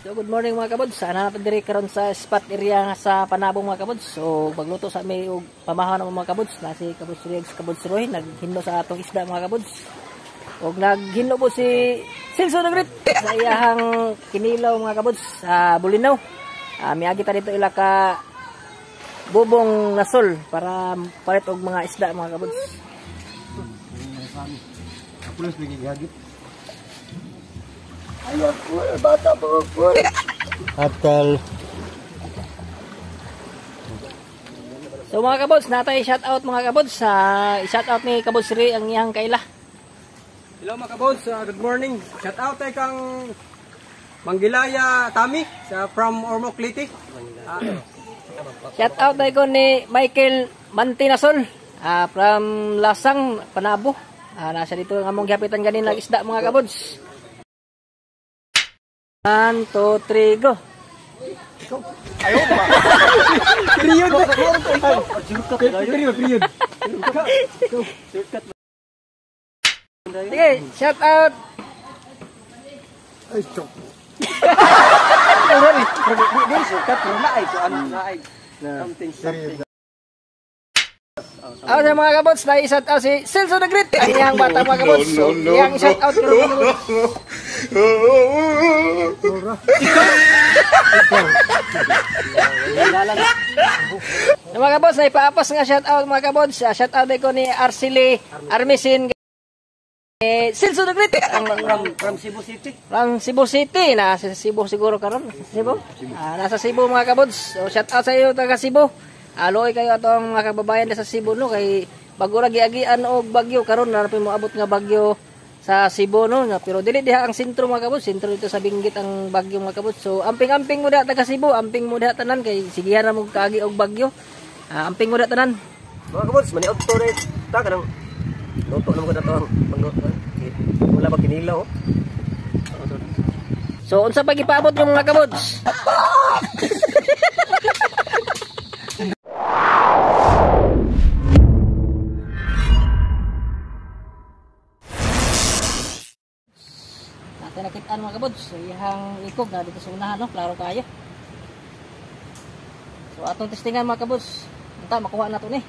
So good morning mga kabuds. Sana natin diri karon sa spot area sa Panabong mga kabuds. So magluto sa may og pamahaw ng mga kabuds. Na si Kabuds Rex, Kabuds Roy naghinlo sa atong isda mga kabuds. Og naghinlo po si Silso Nagrit sa iyahang kinilaw mga kabuds sa Bulinaw. Miagi ta dito ila ka bubong nasol para palit og mga isda mga kabuds. Pulis bigay gagit. Ayan po, bata po po. Atal. So mga kabuds, natay shout out mga kabuds. Shout out ni Kabuds Ri ang iyang kaila. Hello mga kabuds, good morning. Shout out kay kang Manggilaya Tami sa from Ormoc Liti. Shout out ko ni Michael Mantinasol from Lasang, Panabo. Nasa dito ang among gihapitan ganin lang isda mga kabuds. 1, 2, 3, go. Ayaw ba? Period. Period. Sige, shout out. Ay, chok. Hindi sukat pero naay so ano naay. Something. Ako sa mga kabots, na-shout out si Silso Nagrit. Ang iyang bata mga kabots. So, iyang shout out ko mga kabots. Mga kabots, na ipaapas nga shout out mga kabots. Shout out ko ni Arceli Armisin. Silso Nagrit. From Cebu City. From Cebu City. Nasa Cebu siguro karon. Cebu? Nasa Cebu mga kabots. So, shout out sa iyo taga Cebu. Aloy kayo atong mga kababayan sa Cebu no kay bago ra giagian og bagyo karon na pa moabot nga bagyo sa Cebu no pero dili diha ang sentro mga kabuts, sentro dito sa Benguet ang bagyo mga kabuts. So amping-amping mo diha taga Cebu, amping mo diha tanan kay sigihan na mo kaagi og bagyo. Amping mo diha tanan. Mga kabuds, mani auto rin ta kanang luto na mo kada to ang pangluto. Wala ba kinilaw? So unsa pa gipaabot yung mga kabuts? Nakitaan mga kabuds, so iyang ikog na dito sa unahan no, klaro kayo. So atong testingan mga kabuds, unta makuha nato ni.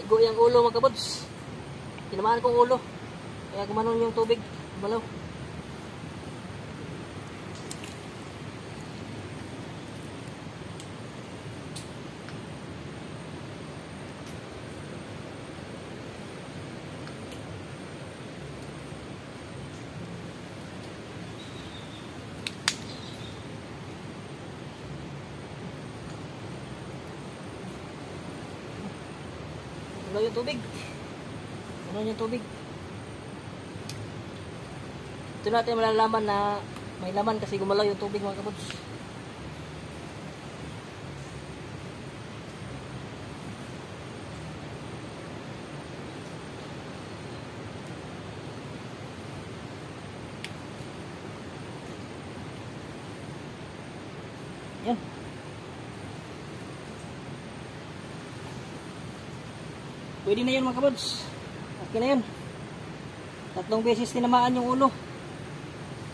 Igo yung ulo mga kabuds. Tinamaan kong ulo. Kaya gumanon yung tubig. Balaw. Yung tubig. Ano yung tubig? Ito natin malalaman na may laman kasi gumalaw yung tubig mga kabuds. Yan. Pwede na yun mga kabuds. Okay na yun. 3 beses tinamaan yung ulo.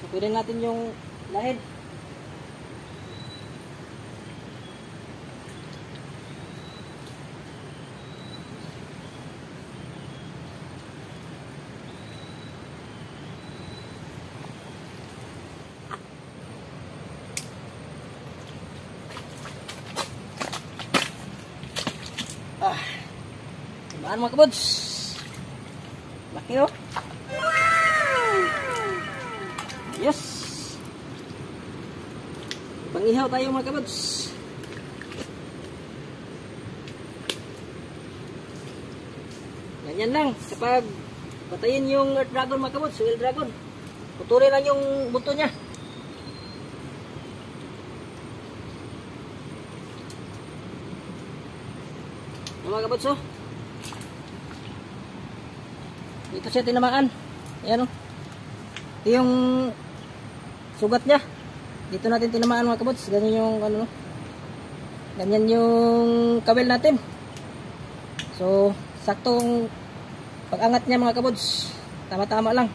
So pwede natin yung lahid. Ano mga kabuds? Laki oh. Yes. Pangihaw tayo mga kabuds. Ganyan lang. Kapag patayin yung earth dragon mga kabuds, oil dragon, putulin lang yung buto niya. mga kabods oh. Dito siya tinamaan. Ayan oh. Ito yung sugat niya. Dito natin tinamaan mga kabods. Ganyan yung ano, ganyan yung kawil natin. So, saktong pag-angat niya mga kabods. Tama-tama lang.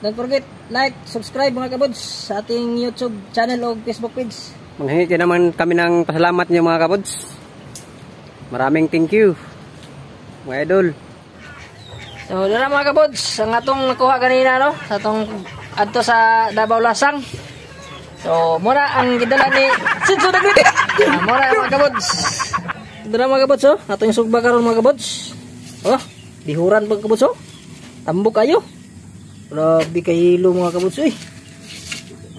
Don't forget, like, subscribe mga kabods sa ating YouTube channel o Facebook page. Manghingi naman kami ng pasalamat niyo mga kabods. Maraming thank you, mga idol. So, doon na mga kabods, ang atong nakuha kanina, no? Sa atong adto sa Davao Lasang. So, mura ang gidala ni Sinso Dagrit. Mura mga kabods. Doon na mga kabods, oh. Atong sugba karon mga kabods. Oh, dihuran mga kabods, oh. Tambok kayo. Grabe ka yelo mga kabods, eh.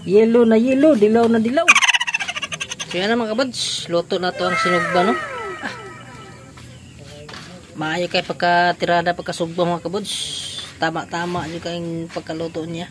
Yelo na yelo, dilaw na dilaw. So, yan na mga kabods. Luto na to ang sinugba, no? Maayo kay pagkatirada pagkasugba mga kabods. Tama-tama yung kayong pagkaluto niya.